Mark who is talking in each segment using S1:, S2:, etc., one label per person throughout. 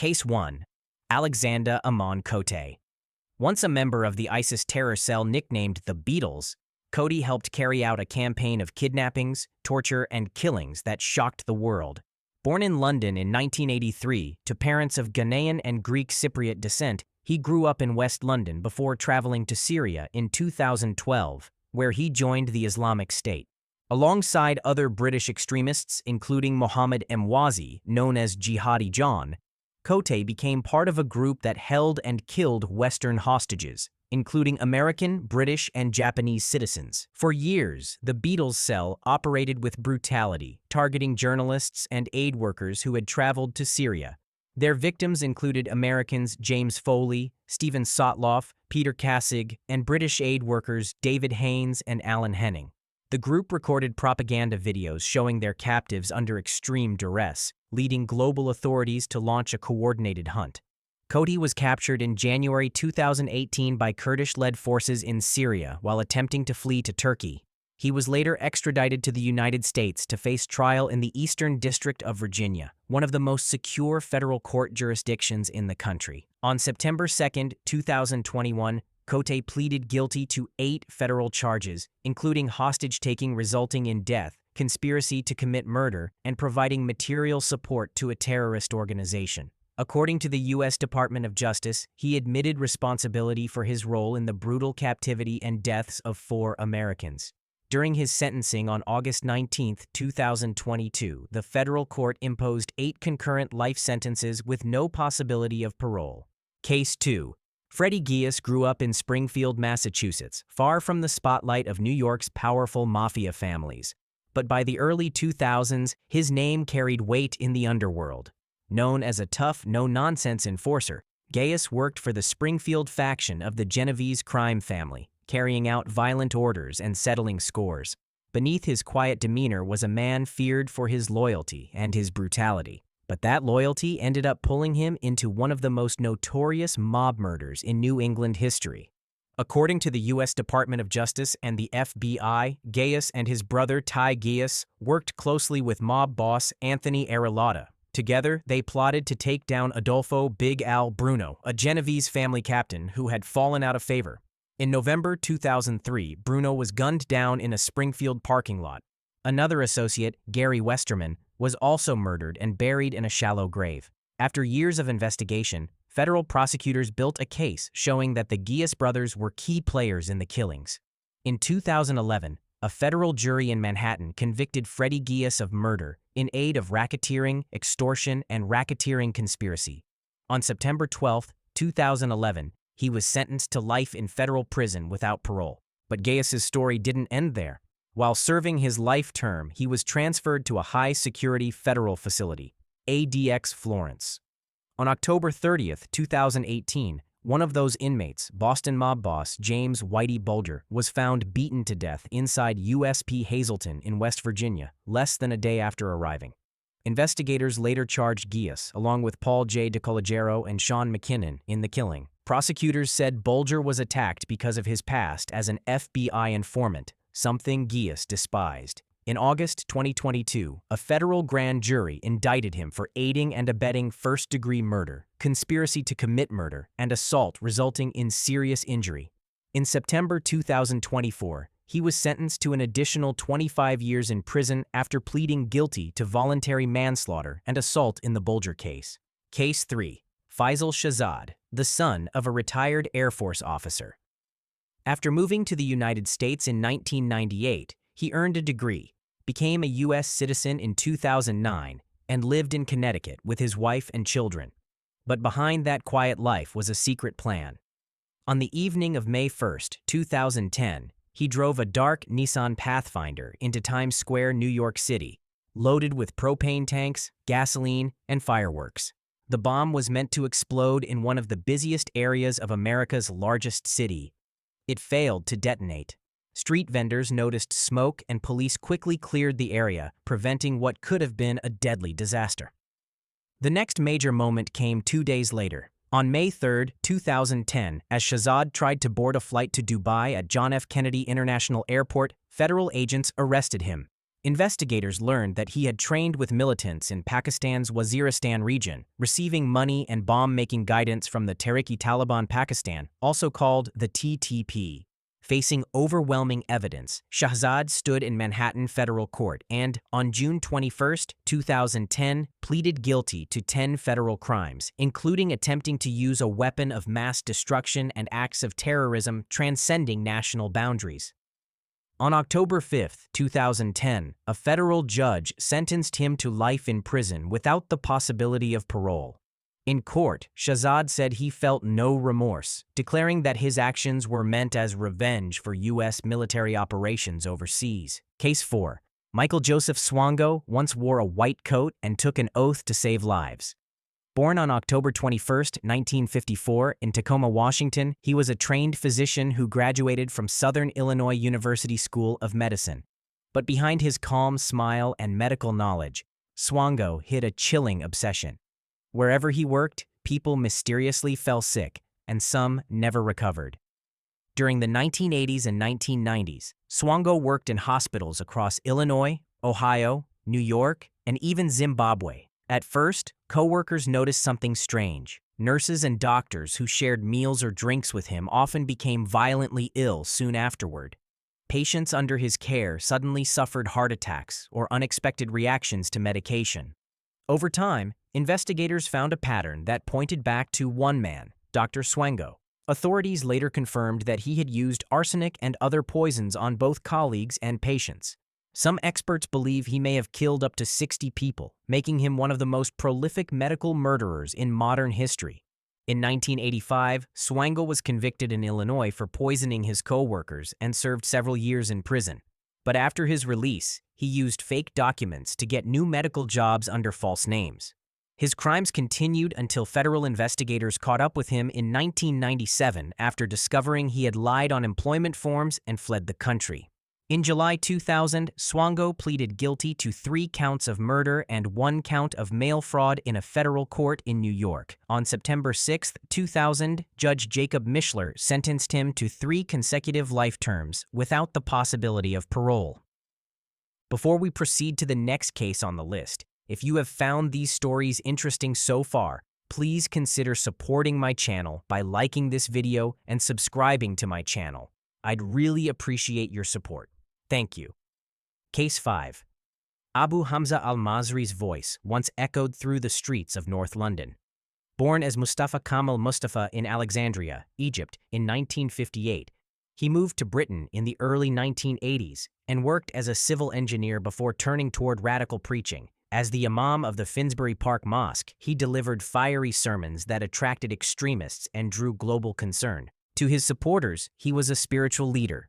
S1: Case 1. Alexander Amon Cote. Once a member of the ISIS terror cell nicknamed the Beatles, Cote helped carry out a campaign of kidnappings, torture, and killings that shocked the world. Born in London in 1983 to parents of Ghanaian and Greek Cypriot descent, he grew up in West London before traveling to Syria in 2012, where he joined the Islamic State. Alongside other British extremists, including Mohammed Emwazi, known as Jihadi John, Cote became part of a group that held and killed Western hostages, including American, British, and Japanese citizens. For years, the Beatles cell operated with brutality, targeting journalists and aid workers who had traveled to Syria. Their victims included Americans James Foley, Stephen Sotloff, Peter Kassig, and British aid workers David Haynes and Alan Henning. The group recorded propaganda videos showing their captives under extreme duress, leading global authorities to launch a coordinated hunt. Cote was captured in January 2018 by Kurdish-led forces in Syria while attempting to flee to Turkey. He was later extradited to the United States to face trial in the Eastern District of Virginia, one of the most secure federal court jurisdictions in the country. On September 2, 2021, Cote pleaded guilty to 8 federal charges, including hostage-taking resulting in death, conspiracy to commit murder, and providing material support to a terrorist organization. According to the U.S. Department of Justice, he admitted responsibility for his role in the brutal captivity and deaths of 4 Americans. During his sentencing on August 19, 2022, the federal court imposed 8 concurrent life sentences with no possibility of parole. Case 2. Freddie Gius grew up in Springfield, Massachusetts, far from the spotlight of New York's powerful mafia families. But by the early 2000s, his name carried weight in the underworld. Known as a tough, no-nonsense enforcer, Gius worked for the Springfield faction of the Genovese crime family, carrying out violent orders and settling scores. Beneath his quiet demeanor was a man feared for his loyalty and his brutality. But that loyalty ended up pulling him into one of the most notorious mob murders in New England history. According to the U.S. Department of Justice and the FBI, Gius and his brother Ty Gius worked closely with mob boss Anthony Arrelotta. Together, they plotted to take down Adolfo Big Al Bruno, a Genovese family captain who had fallen out of favor. In November 2003, Bruno was gunned down in a Springfield parking lot. Another associate, Gary Westerman, was also murdered and buried in a shallow grave. After years of investigation, federal prosecutors built a case showing that the Gius brothers were key players in the killings. In 2011, a federal jury in Manhattan convicted Freddie Gius of murder in aid of racketeering, extortion, and racketeering conspiracy. On September 12, 2011, he was sentenced to life in federal prison without parole. But Gius's story didn't end there. While serving his life term, he was transferred to a high-security federal facility, ADX Florence. On October 30, 2018, one of those inmates, Boston mob boss James Whitey Bulger, was found beaten to death inside USP Hazleton in West Virginia, less than a day after arriving. Investigators later charged Gius, along with Paul J. DeCollegiero and Sean McKinnon, in the killing. Prosecutors said Bulger was attacked because of his past as an FBI informant, something Gius despised. In August 2022, a federal grand jury indicted him for aiding and abetting first-degree murder, conspiracy to commit murder, and assault resulting in serious injury. In September 2024, he was sentenced to an additional 25 years in prison after pleading guilty to voluntary manslaughter and assault in the Bulger case. Case 3. Faisal Shahzad, the son of a retired Air Force officer. After moving to the United States in 1998, he earned a degree, became a U.S. citizen in 2009, and lived in Connecticut with his wife and children. But behind that quiet life was a secret plan. On the evening of May 1, 2010, he drove a dark Nissan Pathfinder into Times Square, New York City, loaded with propane tanks, gasoline, and fireworks. The bomb was meant to explode in one of the busiest areas of America's largest city. It failed to detonate. Street vendors noticed smoke and police quickly cleared the area, preventing what could have been a deadly disaster. The next major moment came 2 days later. On May 3, 2010, as Shahzad tried to board a flight to Dubai at John F. Kennedy International Airport, federal agents arrested him. Investigators learned that he had trained with militants in Pakistan's Waziristan region, receiving money and bomb-making guidance from the Tehrik-e-Taliban Pakistan, also called the TTP. Facing overwhelming evidence, Shahzad stood in Manhattan federal court and, on June 21, 2010, pleaded guilty to 10 federal crimes, including attempting to use a weapon of mass destruction and acts of terrorism transcending national boundaries. On October 5, 2010, a federal judge sentenced him to life in prison without the possibility of parole. In court, Shahzad said he felt no remorse, declaring that his actions were meant as revenge for U.S. military operations overseas. Case 4. Michael Joseph Swango once wore a white coat and took an oath to save lives. Born on October 21, 1954, in Tacoma, Washington, he was a trained physician who graduated from Southern Illinois University School of Medicine. But behind his calm smile and medical knowledge, Swango hid a chilling obsession. Wherever he worked, people mysteriously fell sick, and some never recovered. During the 1980s and 1990s, Swango worked in hospitals across Illinois, Ohio, New York, and even Zimbabwe. At first, coworkers noticed something strange. Nurses and doctors who shared meals or drinks with him often became violently ill soon afterward. Patients under his care suddenly suffered heart attacks or unexpected reactions to medication. Over time, investigators found a pattern that pointed back to one man, Dr. Swango. Authorities later confirmed that he had used arsenic and other poisons on both colleagues and patients. Some experts believe he may have killed up to 60 people, making him one of the most prolific medical murderers in modern history. In 1985, Swango was convicted in Illinois for poisoning his co-workers and served several years in prison. But after his release, he used fake documents to get new medical jobs under false names. His crimes continued until federal investigators caught up with him in 1997 after discovering he had lied on employment forms and fled the country. In July 2000, Swango pleaded guilty to 3 counts of murder and 1 count of mail fraud in a federal court in New York. On September 6, 2000, Judge Jacob Mishler sentenced him to 3 consecutive life terms without the possibility of parole. Before we proceed to the next case on the list, if you have found these stories interesting so far, please consider supporting my channel by liking this video and subscribing to my channel. I'd really appreciate your support. Thank you. Case 5. Abu Hamza al-Masri's voice once echoed through the streets of North London. Born as Mustafa Kamal Mustafa in Alexandria, Egypt, in 1958, he moved to Britain in the early 1980s and worked as a civil engineer before turning toward radical preaching. As the imam of the Finsbury Park Mosque, he delivered fiery sermons that attracted extremists and drew global concern. To his supporters, he was a spiritual leader.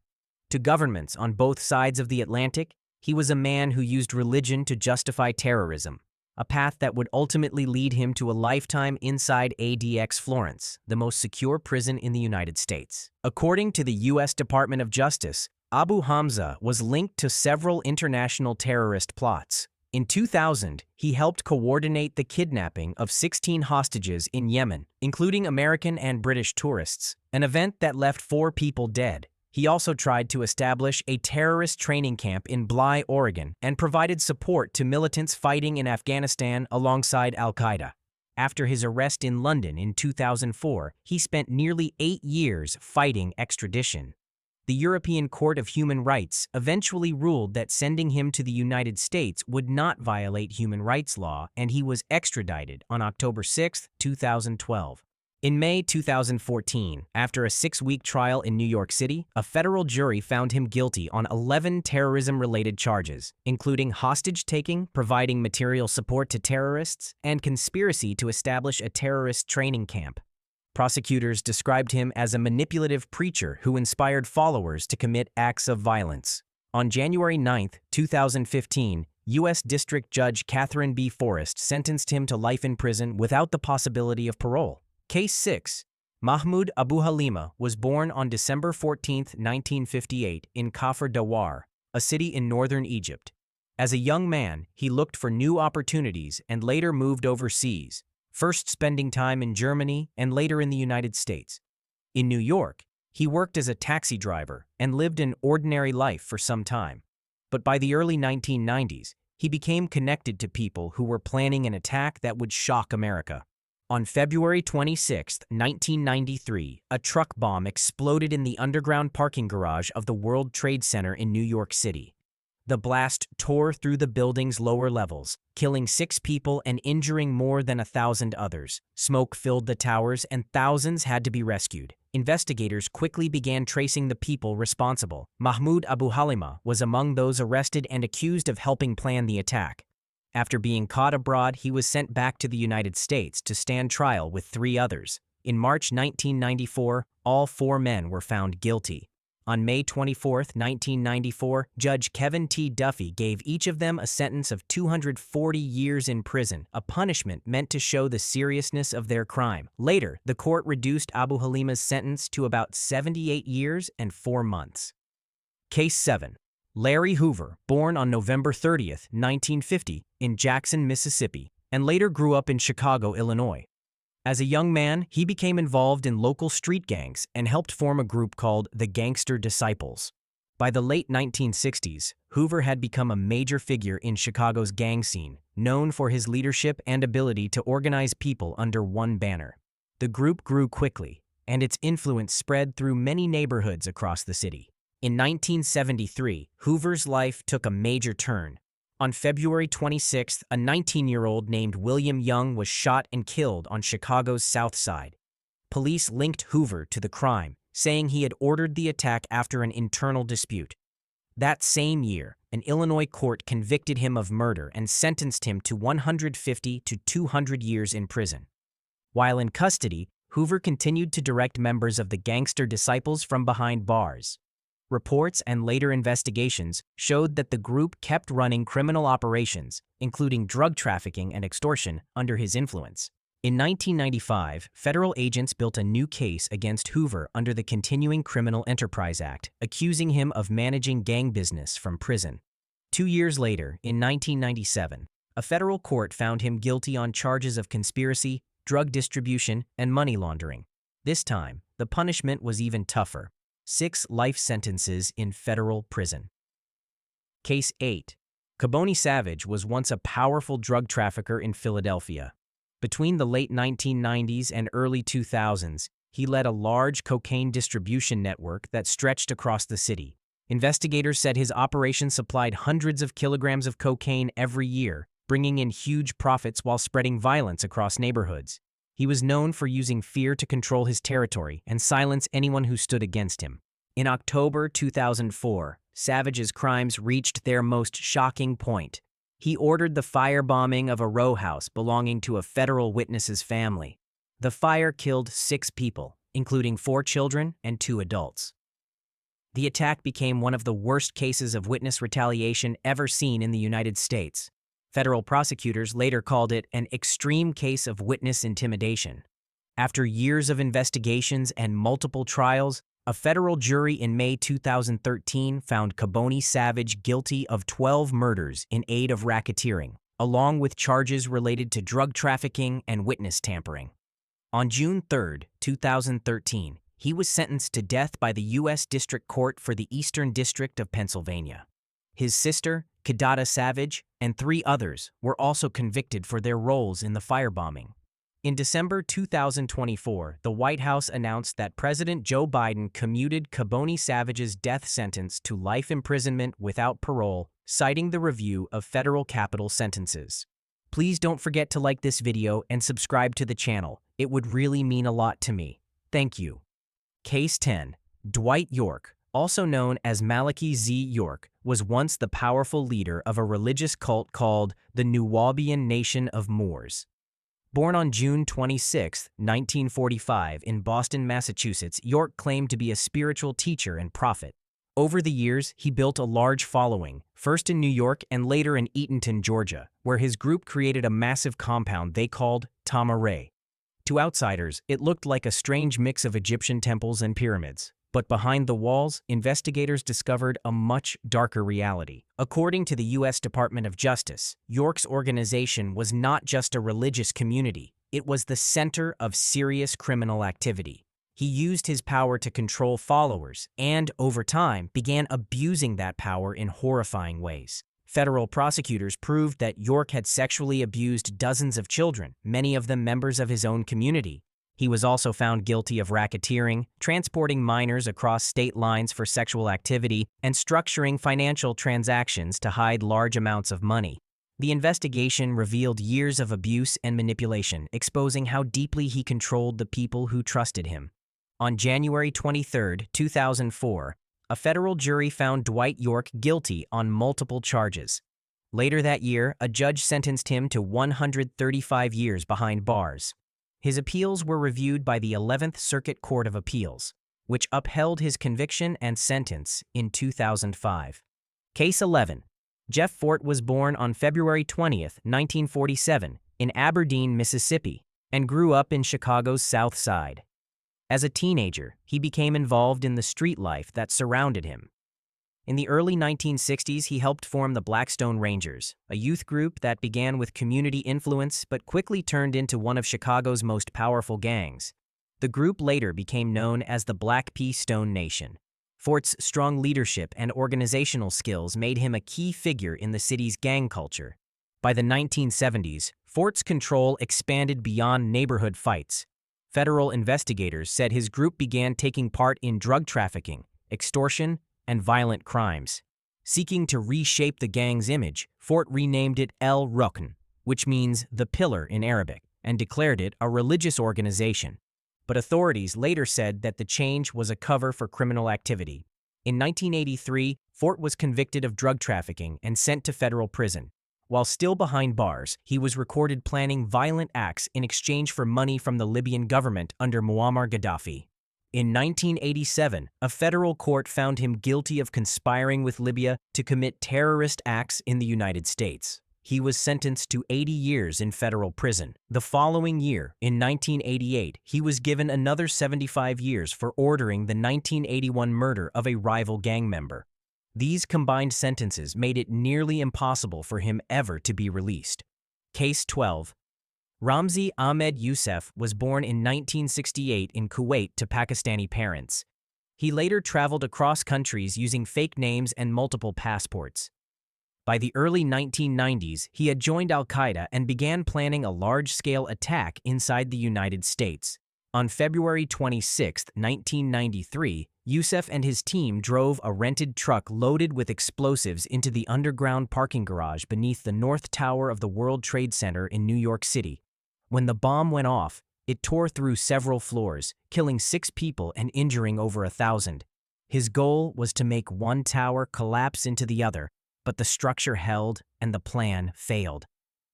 S1: To governments on both sides of the Atlantic, he was a man who used religion to justify terrorism, a path that would ultimately lead him to a lifetime inside ADX Florence, the most secure prison in the United States. According to the U.S. Department of Justice, Abu Hamza was linked to several international terrorist plots. In 2000, he helped coordinate the kidnapping of 16 hostages in Yemen, including American and British tourists, an event that left 4 people dead. He also tried to establish a terrorist training camp in Bly, Oregon, and provided support to militants fighting in Afghanistan alongside Al-Qaeda. After his arrest in London in 2004, he spent nearly 8 years fighting extradition. The European Court of Human Rights eventually ruled that sending him to the United States would not violate human rights law, and he was extradited on October 6, 2012. In May 2014, after a 6-week trial in New York City, a federal jury found him guilty on 11 terrorism-related charges, including hostage-taking, providing material support to terrorists, and conspiracy to establish a terrorist training camp. Prosecutors described him as a manipulative preacher who inspired followers to commit acts of violence. On January 9, 2015, U.S. District Judge Catherine B. Forrest sentenced him to life in prison without the possibility of parole. Case 6. Mahmoud Abu Halima was born on December 14, 1958, in Kafr Dawar, a city in northern Egypt. As a young man, he looked for new opportunities and later moved overseas, first spending time in Germany and later in the United States. In New York, he worked as a taxi driver and lived an ordinary life for some time. but by the early 1990s, he became connected to people who were planning an attack that would shock America. On February 26, 1993, a truck bomb exploded in the underground parking garage of the World Trade Center in New York City. The blast tore through the building's lower levels, killing 6 people and injuring more than 1,000 others. Smoke filled the towers and thousands had to be rescued. Investigators quickly began tracing the people responsible. Mahmoud Abu Halima was among those arrested and accused of helping plan the attack. After being caught abroad, he was sent back to the United States to stand trial with 3 others. In March 1994, all 4 men were found guilty. On May 24, 1994, Judge Kevin T. Duffy gave each of them a sentence of 240 years in prison, a punishment meant to show the seriousness of their crime. Later, the court reduced Abu Halima's sentence to about 78 years and 4 months. Case 7. Larry Hoover, born on November 30, 1950, in Jackson, Mississippi, and later grew up in Chicago, Illinois. As a young man, he became involved in local street gangs and helped form a group called the Gangster Disciples. By the late 1960s, Hoover had become a major figure in Chicago's gang scene, known for his leadership and ability to organize people under one banner. The group grew quickly, and its influence spread through many neighborhoods across the city. In 1973, Hoover's life took a major turn. On February 26th, a 19-year-old named William Young was shot and killed on Chicago's South Side. Police linked Hoover to the crime, saying he had ordered the attack after an internal dispute. That same year, an Illinois court convicted him of murder and sentenced him to 150 to 200 years in prison. While in custody, Hoover continued to direct members of the Gangster Disciples from behind bars. Reports and later investigations showed that the group kept running criminal operations, including drug trafficking and extortion, under his influence. In 1995, federal agents built a new case against Hoover under the Continuing Criminal Enterprise Act, accusing him of managing gang business from prison. 2 years later, in 1997, a federal court found him guilty on charges of conspiracy, drug distribution, and money laundering. This time, the punishment was even tougher. 6 life sentences in federal prison. Case 8. Caboni Savage was once a powerful drug trafficker in Philadelphia. Between the late 1990s and early 2000s, he led a large cocaine distribution network that stretched across the city. Investigators said his operation supplied hundreds of kilograms of cocaine every year, bringing in huge profits while spreading violence across neighborhoods. He was known for using fear to control his territory and silence anyone who stood against him. In October 2004, Savage's crimes reached their most shocking point. He ordered the firebombing of a row house belonging to a federal witness's family. The fire killed 6 people, including 4 children and 2 adults. The attack became one of the worst cases of witness retaliation ever seen in the United States. Federal prosecutors later called it an extreme case of witness intimidation. After years of investigations and multiple trials, a federal jury in May 2013 found Caboni Savage guilty of 12 murders in aid of racketeering, along with charges related to drug trafficking and witness tampering. On June 3, 2013, he was sentenced to death by the U.S. District Court for the Eastern District of Pennsylvania. His sister, Kidada Savage, and 3 others were also convicted for their roles in the firebombing. In December 2024, the White House announced that President Joe Biden commuted Caboni Savage's death sentence to life imprisonment without parole, citing the review of federal capital sentences. Please don't forget to like this video and subscribe to the channel. It would really mean a lot to me. Thank you. Case 10. Dwight York, also known as Malachi Z. York, was once the powerful leader of a religious cult called the Nuwaubian Nation of Moors. Born on June 26, 1945, in Boston, Massachusetts, York claimed to be a spiritual teacher and prophet. Over the years, he built a large following, first in New York and later in Eatonton, Georgia, where his group created a massive compound they called Tama-Re. To outsiders, it looked like a strange mix of Egyptian temples and pyramids. But behind the walls, investigators discovered a much darker reality. According to the U.S. Department of Justice, York's organization was not just a religious community, it was the center of serious criminal activity. He used his power to control followers and, over time, began abusing that power in horrifying ways. Federal prosecutors proved that York had sexually abused dozens of children, many of them members of his own community. He was also found guilty of racketeering, transporting minors across state lines for sexual activity, and structuring financial transactions to hide large amounts of money. The investigation revealed years of abuse and manipulation, exposing how deeply he controlled the people who trusted him. On January 23, 2004, a federal jury found Dwight York guilty on multiple charges. Later that year, a judge sentenced him to 135 years behind bars. His appeals were reviewed by the 11th Circuit Court of Appeals, which upheld his conviction and sentence in 2005. Case 11. Jeff Fort was born on February 20, 1947, in Aberdeen, Mississippi, and grew up in Chicago's South Side. As a teenager, he became involved in the street life that surrounded him. In the early 1960s, he helped form the Blackstone Rangers, a youth group that began with community influence but quickly turned into one of Chicago's most powerful gangs. The group later became known as the Black P. Stone Nation. Fort's strong leadership and organizational skills made him a key figure in the city's gang culture. By the 1970s, Fort's control expanded beyond neighborhood fights. Federal investigators said his group began taking part in drug trafficking, extortion, and violent crimes. Seeking to reshape the gang's image, Fort renamed it El Rukn, which means the pillar in Arabic, and declared it a religious organization. But authorities later said that the change was a cover for criminal activity. In 1983, Fort was convicted of drug trafficking and sent to federal prison. While still behind bars, he was recorded planning violent acts in exchange for money from the Libyan government under Muammar Gaddafi. In 1987, a federal court found him guilty of conspiring with Libya to commit terrorist acts in the United States. He was sentenced to 80 years in federal prison. The following year, in 1988, he was given another 75 years for ordering the 1981 murder of a rival gang member. These combined sentences made it nearly impossible for him ever to be released. Case 12. Ramzi Ahmed Youssef was born in 1968 in Kuwait to Pakistani parents. He later traveled across countries using fake names and multiple passports. By the early 1990s, he had joined Al-Qaeda and began planning a large-scale attack inside the United States. On February 26, 1993, Youssef and his team drove a rented truck loaded with explosives into the underground parking garage beneath the North Tower of the World Trade Center in New York City. When the bomb went off, it tore through several floors, killing 6 people and injuring over 1,000. His goal was to make one tower collapse into the other, but the structure held and the plan failed.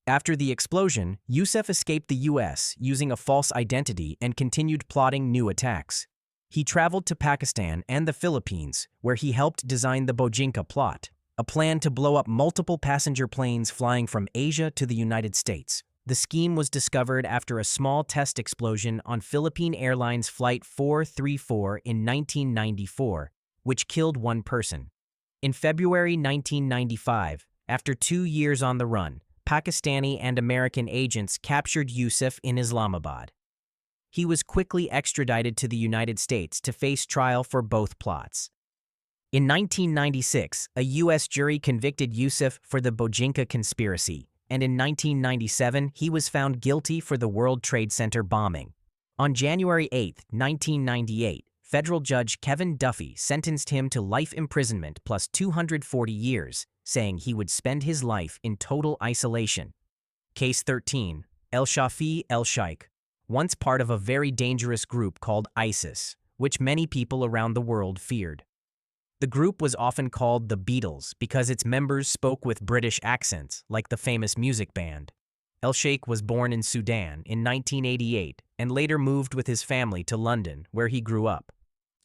S1: After the explosion, Youssef escaped the U.S. using a false identity and continued plotting new attacks. He traveled to Pakistan and the Philippines, where he helped design the Bojinka plot, a plan to blow up multiple passenger planes flying from Asia to the United States. The scheme was discovered after a small test explosion on Philippine Airlines Flight 434 in 1994, which killed 1 person. In February 1995, after 2 years on the run, Pakistani and American agents captured Youssef in Islamabad. He was quickly extradited to the United States to face trial for both plots. In 1996, a U.S. jury convicted Youssef for the Bojinka conspiracy, and in 1997, he was found guilty for the World Trade Center bombing. On January 8, 1998, federal judge Kevin Duffy sentenced him to life imprisonment plus 240 years, saying he would spend his life in total isolation. Case 13. El-Shafi El-Sheikh, once part of a very dangerous group called ISIS, which many people around the world feared. The group was often called the Beatles because its members spoke with British accents, like the famous music band. El-Sheikh was born in Sudan in 1988 and later moved with his family to London, where he grew up.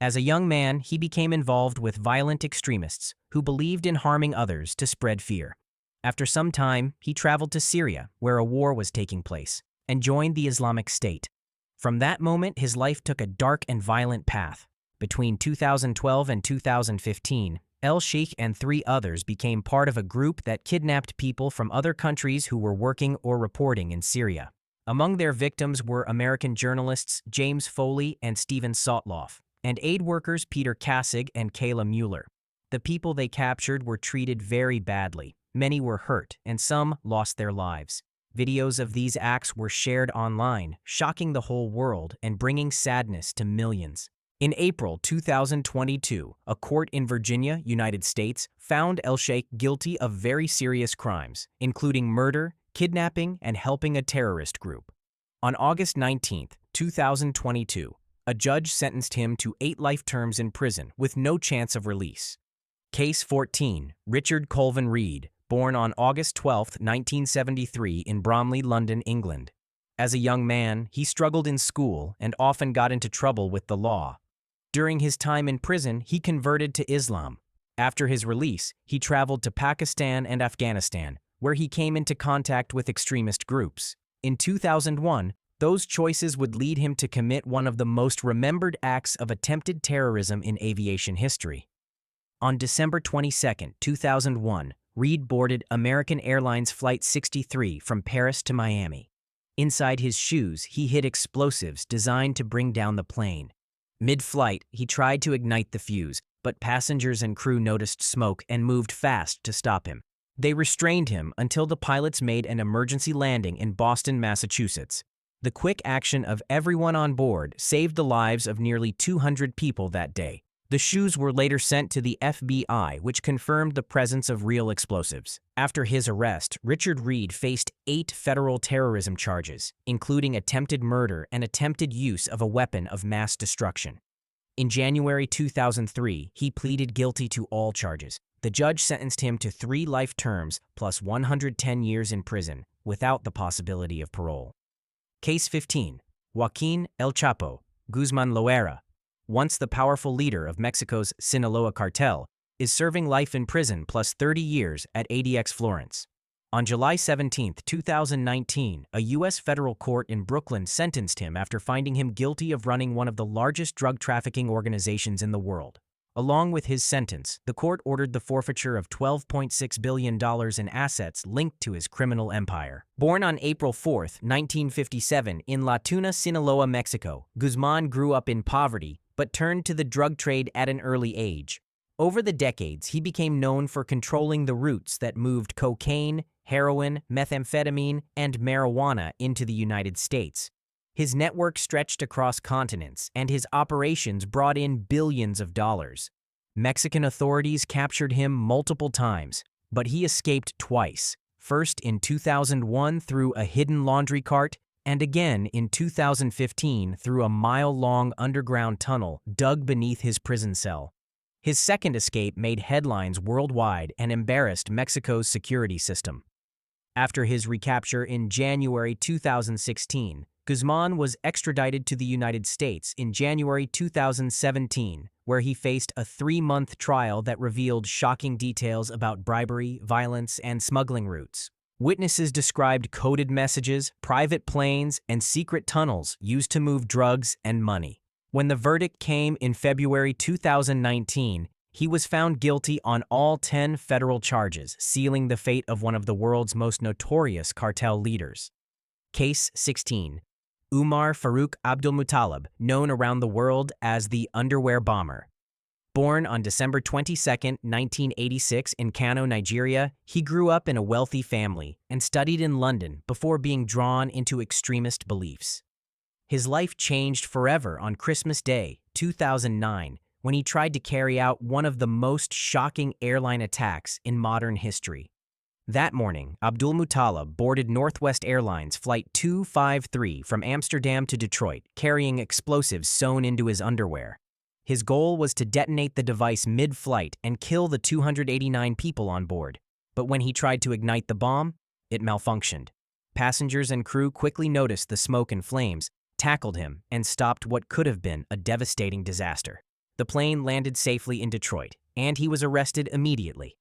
S1: As a young man, he became involved with violent extremists who believed in harming others to spread fear. After some time, he traveled to Syria, where a war was taking place, and joined the Islamic State. From that moment, his life took a dark and violent path. Between 2012 and 2015, El-Sheikh and 3 others became part of a group that kidnapped people from other countries who were working or reporting in Syria. Among their victims were American journalists James Foley and Stephen Sotloff, and aid workers Peter Kassig and Kayla Mueller. The people they captured were treated very badly. Many were hurt, and some lost their lives. Videos of these acts were shared online, shocking the whole world and bringing sadness to millions. In April 2022, a court in Virginia, United States, found El-Sheikh guilty of very serious crimes, including murder, kidnapping, and helping a terrorist group. On August 19, 2022, a judge sentenced him to 8 life terms in prison with no chance of release. Case 14. Richard Colvin Reed, born on August 12, 1973 in Bromley, London, England. As a young man, he struggled in school and often got into trouble with the law. During his time in prison, he converted to Islam. After his release, he traveled to Pakistan and Afghanistan, where he came into contact with extremist groups. In 2001, those choices would lead him to commit one of the most remembered acts of attempted terrorism in aviation history. On December 22, 2001, Reed boarded American Airlines Flight 63 from Paris to Miami. Inside his shoes, he hid explosives designed to bring down the plane. Mid-flight, he tried to ignite the fuse, but passengers and crew noticed smoke and moved fast to stop him. They restrained him until the pilots made an emergency landing in Boston, Massachusetts. The quick action of everyone on board saved the lives of nearly 200 people that day. The shoes were later sent to the FBI, which confirmed the presence of real explosives. After his arrest, Richard Reed faced 8 federal terrorism charges, including attempted murder and attempted use of a weapon of mass destruction. In January 2003, he pleaded guilty to all charges. The judge sentenced him to 3 life terms plus 110 years in prison, without the possibility of parole. Case 15. Joaquin El Chapo Guzman Loera, once the powerful leader of Mexico's Sinaloa cartel, is serving life in prison plus 30 years at ADX Florence. On July 17, 2019, a U.S. federal court in Brooklyn sentenced him after finding him guilty of running one of the largest drug trafficking organizations in the world. Along with his sentence, the court ordered the forfeiture of $12.6 billion in assets linked to his criminal empire. Born on April 4, 1957, in La Tuna, Sinaloa, Mexico, Guzman grew up in poverty but turned to the drug trade at an early age. Over the decades, he became known for controlling the routes that moved cocaine, heroin, methamphetamine, and marijuana into the United States. His network stretched across continents, and his operations brought in billions of dollars. Mexican authorities captured him multiple times, but he escaped twice, first in 2001 through a hidden laundry cart, and again in 2015 through a mile-long underground tunnel dug beneath his prison cell. His second escape made headlines worldwide and embarrassed Mexico's security system. After his recapture in January 2016, Guzman was extradited to the United States in January 2017, where he faced a 3-month trial that revealed shocking details about bribery, violence, and smuggling routes. Witnesses described coded messages, private planes, and secret tunnels used to move drugs and money. When the verdict came in February 2019, he was found guilty on all 10 federal charges, sealing the fate of one of the world's most notorious cartel leaders. Case 16. Umar Farouk Abdulmutallab, known around the world as the Underwear Bomber. Born on December 22, 1986 in Kano, Nigeria, he grew up in a wealthy family and studied in London before being drawn into extremist beliefs. His life changed forever on Christmas Day, 2009, when he tried to carry out one of the most shocking airline attacks in modern history. That morning, Abdulmutallab boarded Northwest Airlines Flight 253 from Amsterdam to Detroit, carrying explosives sewn into his underwear. His goal was to detonate the device mid-flight and kill the 289 people on board. But when he tried to ignite the bomb, it malfunctioned. Passengers and crew quickly noticed the smoke and flames, tackled him, and stopped what could have been a devastating disaster. The plane landed safely in Detroit, and he was arrested immediately.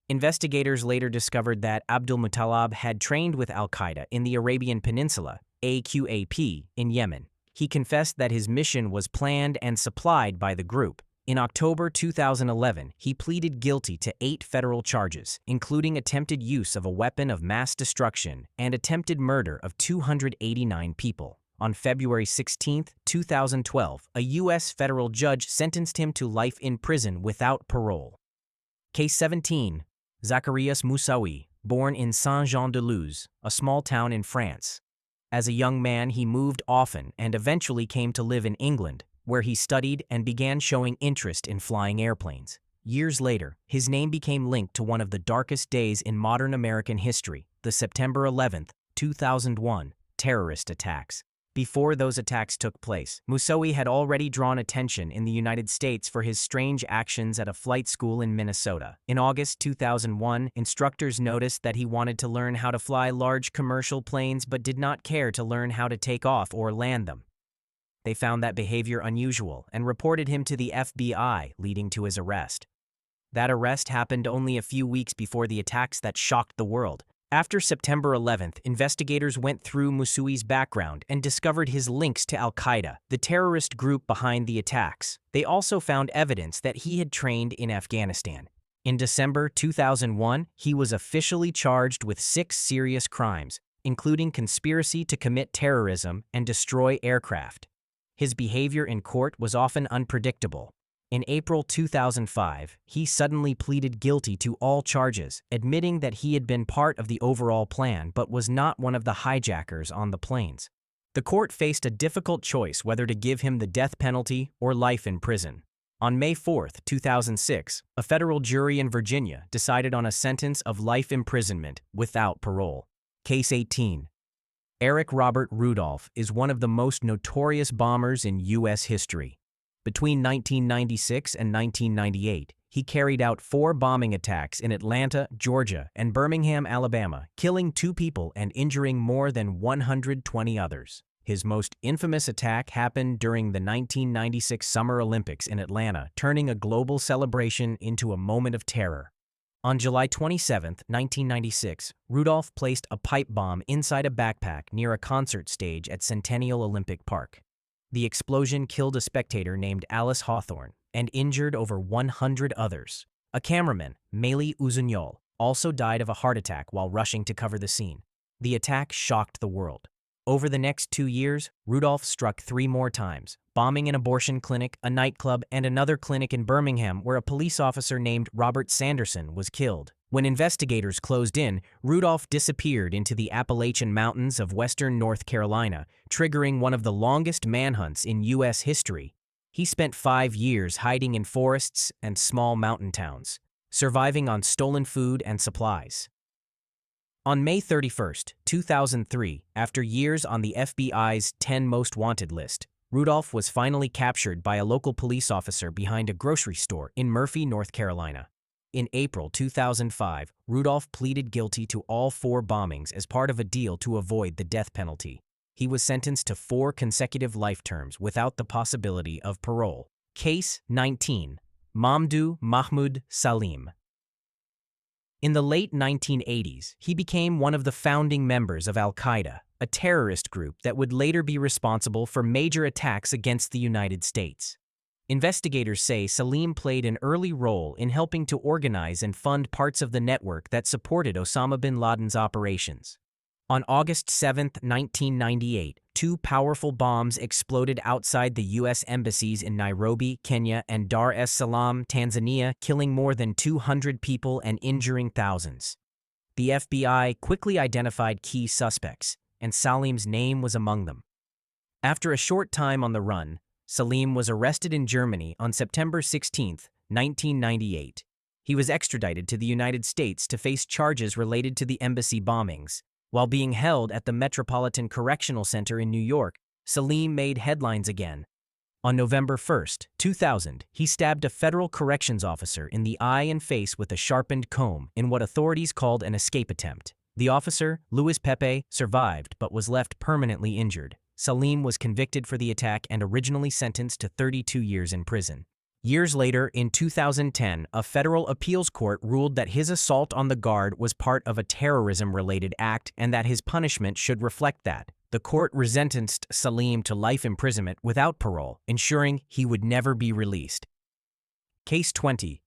S1: Investigators later discovered that Abdulmutallab had trained with Al-Qaeda in the Arabian Peninsula, AQAP, in Yemen. He confessed that his mission was planned and supplied by the group, In October 2011, he pleaded guilty to 8 federal charges, including attempted use of a weapon of mass destruction and attempted murder of 289 people. On February 16, 2012, a U.S. federal judge sentenced him to life in prison without parole. Case 17. Zacharias Moussaoui, born in Saint-Jean-de-Luz, a small town in France. As a young man, he moved often and eventually came to live in England, where he studied and began showing interest in flying airplanes. Years later, his name became linked to one of the darkest days in modern American history, the September 11, 2001, terrorist attacks. Before those attacks took place, Moussaoui had already drawn attention in the United States for his strange actions at a flight school in Minnesota. In August 2001, instructors noticed that he wanted to learn how to fly large commercial planes but did not care to learn how to take off or land them. They found that behavior unusual and reported him to the FBI, leading to his arrest. That arrest happened only a few weeks before the attacks that shocked the world. After September 11th, investigators went through Moussaoui's background and discovered his links to Al-Qaeda, the terrorist group behind the attacks. They also found evidence that he had trained in Afghanistan. In December 2001, he was officially charged with 6 serious crimes, including conspiracy to commit terrorism and destroy aircraft. His behavior in court was often unpredictable. In April 2005, he suddenly pleaded guilty to all charges, admitting that he had been part of the overall plan but was not one of the hijackers on the planes. The court faced a difficult choice whether to give him the death penalty or life in prison. On May 4, 2006, a federal jury in Virginia decided on a sentence of life imprisonment without parole. Case 18. Eric Robert Rudolph is one of the most notorious bombers in U.S. history. Between 1996 and 1998, he carried out 4 bombing attacks in Atlanta, Georgia, and Birmingham, Alabama, killing 2 people and injuring more than 120 others. His most infamous attack happened during the 1996 Summer Olympics in Atlanta, turning a global celebration into a moment of terror. On July 27, 1996, Rudolph placed a pipe bomb inside a backpack near a concert stage at Centennial Olympic Park. The explosion killed a spectator named Alice Hawthorne and injured over 100 others. A cameraman, Meili Uzunyol, also died of a heart attack while rushing to cover the scene. The attack shocked the world. Over the next 2 years, Rudolph struck 3 more times, bombing an abortion clinic, a nightclub, and another clinic in Birmingham where a police officer named Robert Sanderson was killed. When investigators closed in, Rudolph disappeared into the Appalachian Mountains of western North Carolina, triggering one of the longest manhunts in U.S. history. He spent 5 years hiding in forests and small mountain towns, surviving on stolen food and supplies. On May 31, 2003, after years on the FBI's 10 Most Wanted list, Rudolph was finally captured by a local police officer behind a grocery store in Murphy, North Carolina. In April 2005, Rudolph pleaded guilty to all 4 bombings as part of a deal to avoid the death penalty. He was sentenced to 4 consecutive life terms without the possibility of parole. Case 19. Mamdouh Mahmoud Salim. In the late 1980s, he became one of the founding members of Al-Qaeda, a terrorist group that would later be responsible for major attacks against the United States. Investigators say Salim played an early role in helping to organize and fund parts of the network that supported Osama bin Laden's operations. On August 7, 1998, 2 powerful bombs exploded outside the U.S. embassies in Nairobi, Kenya, and Dar es Salaam, Tanzania, killing more than 200 people and injuring thousands. The FBI quickly identified key suspects, and Salim's name was among them. After a short time on the run, Salim was arrested in Germany on September 16, 1998. He was extradited to the United States to face charges related to the embassy bombings. While being held at the Metropolitan Correctional Center in New York, Salim made headlines again. On November 1, 2000, he stabbed a federal corrections officer in the eye and face with a sharpened comb in what authorities called an escape attempt. The officer, Luis Pepe, survived but was left permanently injured. Salim was convicted for the attack and originally sentenced to 32 years in prison. Years later, in 2010, a federal appeals court ruled that his assault on the guard was part of a terrorism-related act and that his punishment should reflect that. The court sentenced Salim to life imprisonment without parole, ensuring he would never be released. Case 20.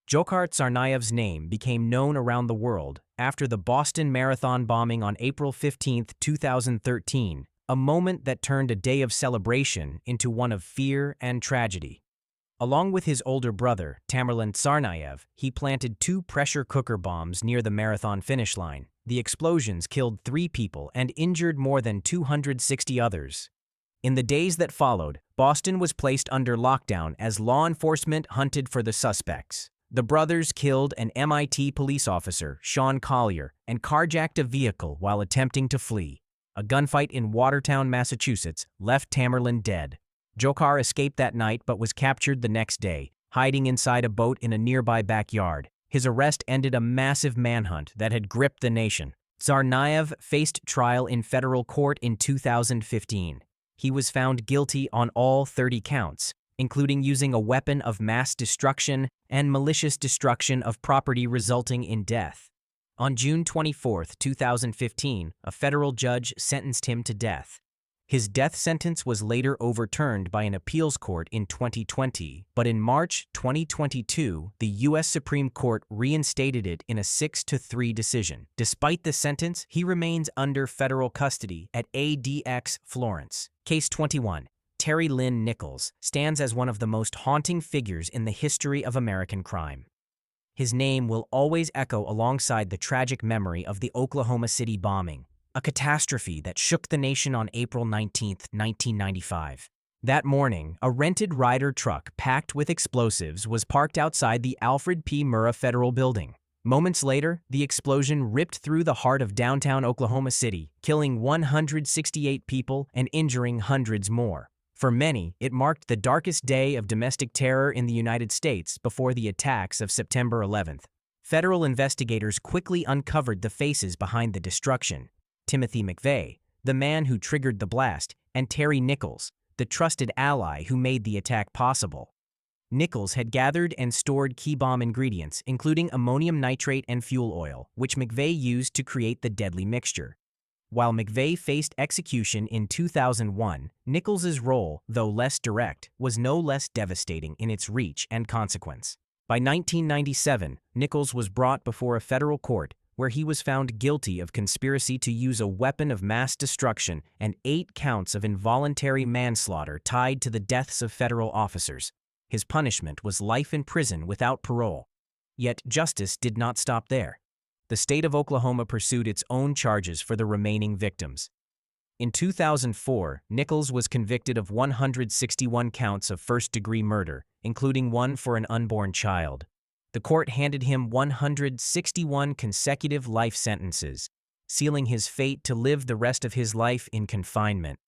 S1: Dzhokhar Tsarnaev's name became known around the world after the Boston Marathon bombing on April 15, 2013, a moment that turned a day of celebration into one of fear and tragedy. Along with his older brother, Tamerlan Tsarnaev, he planted 2 pressure cooker bombs near the marathon finish line. The explosions killed 3 people and injured more than 260 others. In the days that followed, Boston was placed under lockdown as law enforcement hunted for the suspects. The brothers killed an MIT police officer, Sean Collier, and carjacked a vehicle while attempting to flee. A gunfight in Watertown, Massachusetts, left Tamerlan dead. Dzhokhar escaped that night but was captured the next day, hiding inside a boat in a nearby backyard. His arrest ended a massive manhunt that had gripped the nation. Tsarnaev faced trial in federal court in 2015. He was found guilty on all 30 counts, including using a weapon of mass destruction and malicious destruction of property resulting in death. On June 24, 2015, a federal judge sentenced him to death. His death sentence was later overturned by an appeals court in 2020, but in March 2022, the U.S. Supreme Court reinstated it in a 6-3 decision. Despite the sentence, he remains under federal custody at ADX Florence. Case 21. Terry Lynn Nichols stands as one of the most haunting figures in the history of American crime. His name will always echo alongside the tragic memory of the Oklahoma City bombing, a catastrophe that shook the nation on April 19, 1995. That morning, a rented Ryder truck packed with explosives was parked outside the Alfred P. Murrah Federal Building. Moments later, the explosion ripped through the heart of downtown Oklahoma City, killing 168 people and injuring hundreds more. For many, it marked the darkest day of domestic terror in the United States before the attacks of September 11th. Federal investigators quickly uncovered the faces behind the destruction: Timothy McVeigh, the man who triggered the blast, and Terry Nichols, the trusted ally who made the attack possible. Nichols had gathered and stored key bomb ingredients, including ammonium nitrate and fuel oil, which McVeigh used to create the deadly mixture. While McVeigh faced execution in 2001, Nichols's role, though less direct, was no less devastating in its reach and consequence. By 1997, Nichols was brought before a federal court where he was found guilty of conspiracy to use a weapon of mass destruction and 8 counts of involuntary manslaughter tied to the deaths of federal officers. His punishment was life in prison without parole. Yet justice did not stop there. The state of Oklahoma pursued its own charges for the remaining victims. In 2004, Nichols was convicted of 161 counts of first-degree murder, including one for an unborn child. The court handed him 161 consecutive life sentences, sealing his fate to live the rest of his life in confinement.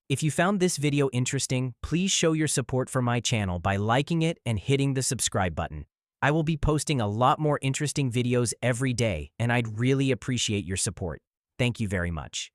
S1: If you found this video interesting, please show your support for my channel by liking it and hitting the subscribe button. I will be posting a lot more interesting videos every day, and I'd really appreciate your support. Thank you very much.